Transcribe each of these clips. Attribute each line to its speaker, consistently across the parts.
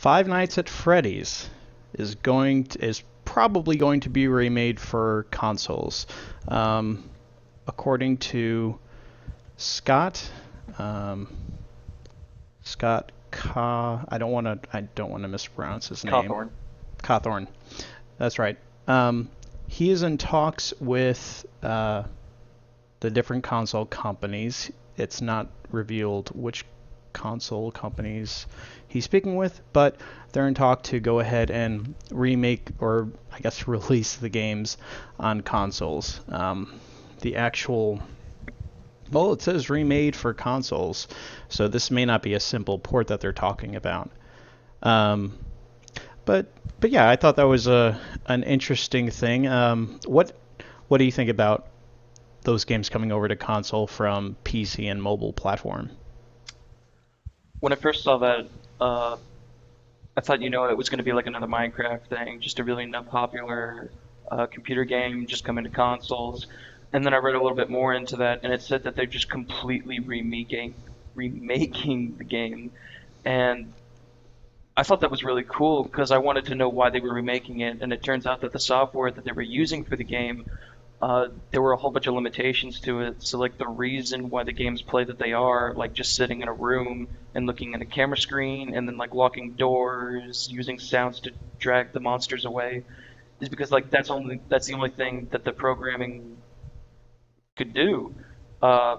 Speaker 1: Five Nights at Freddy's is probably going to be remade for consoles. Um, According to Scott, um, I don't want to mispronounce his name.
Speaker 2: Cawthorn.
Speaker 1: Cawthorn. That's right. He is in talks with the different console companies. It's not revealed which console companies he's speaking with, but they're in talk to go ahead and remake, or I guess release the games on consoles. The actual, well, it says remade for consoles, so this may not be a simple port that they're talking about. Um, but but yeah, I thought that was a an interesting thing. What do you think about those games coming over to console from PC and mobile platform?
Speaker 2: When I first saw that, uh, I thought, it was going to be like another Minecraft thing, just a really not popular computer game just coming to consoles. And then I read a little bit more into that, and it said that they're just completely remaking the game. And I thought that was really cool because I wanted to know why they were remaking it. And it turns out that the software that they were using for the game, there were a whole bunch of limitations to it. So, like, the reason why the games play that they are, like just sitting in a room and looking at a camera screen and then like locking doors, using sounds to drag the monsters away, is because like that's the only thing that the programming could do. Uh,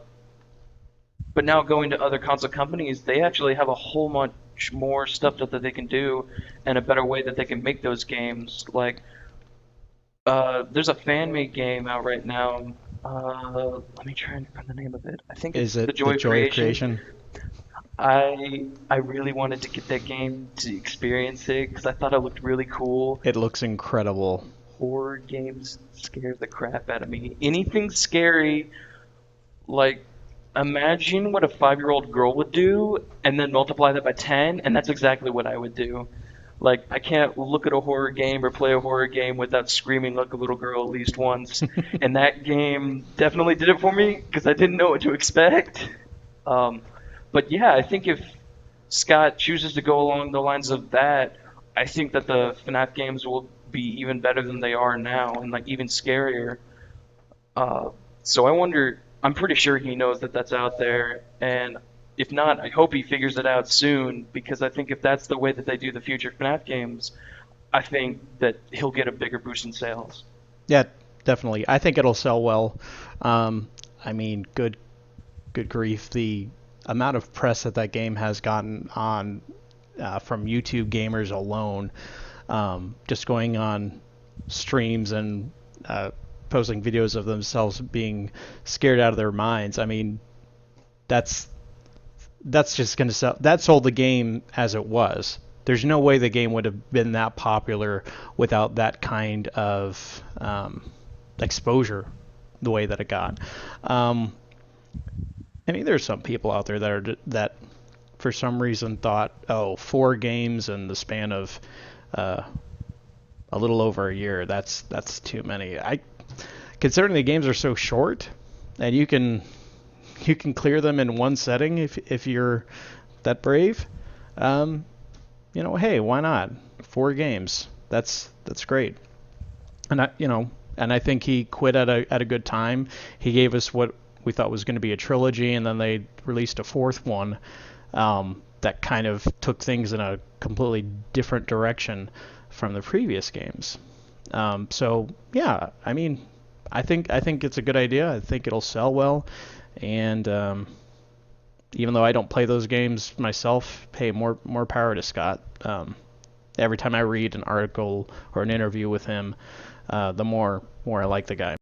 Speaker 2: but now going to other console companies, they actually have a whole much more stuff that they can do and a better way that they can make those games. Like, there's a fan-made game out right now. Let me try and find the name of it. I think
Speaker 1: Is
Speaker 2: it's The
Speaker 1: it the
Speaker 2: Joy of
Speaker 1: joy of
Speaker 2: Creation.
Speaker 1: creation?
Speaker 2: I really wanted to get that game to experience it because I thought it looked really cool.
Speaker 1: It looks incredible.
Speaker 2: Horror games scare the crap out of me. Anything scary, like imagine what a 5-year-old girl would do and then multiply that by 10, and that's exactly what I would do. Like, I can't look at a horror game or play a horror game without screaming like a little girl at least once. And that game definitely did it for me because I didn't know what to expect. Um, but yeah, I think if Scott chooses to go along the lines of that, I think that the FNAF games will be even better than they are now and like even scarier. Uh, so I wonder. I'm pretty sure he knows that that's out there, and if not, I hope he figures it out soon because I think if that's the way that they do the future FNAF games, I think that he'll get a bigger boost in sales.
Speaker 1: Yeah, definitely. I think it'll sell well. I mean, good grief, the amount of press that that game has gotten on from YouTube gamers alone, just going on streams and posting videos of themselves being scared out of their minds. I mean, that's that's just going to sell. That sold the game as it was. There's no way the game would have been that popular without that kind of exposure, the way that it got. Um, I mean, there's some people out there that for some reason thought, oh, 4 games in the span of uh, a little over a year. That's too many. I considering the games are so short, and you can clear them in one setting if you're that brave. Um, hey, why not? 4 games. That's great. And I think he quit at a good time. He gave us what we thought was going to be a trilogy, and then they released a fourth one that kind of took things in a completely different direction from the previous games. So yeah, I mean, I think it's a good idea. I think it'll sell well, and even though I don't play those games myself, hey, more power to Scott. Every time I read an article or an interview with him, the more I like the guy.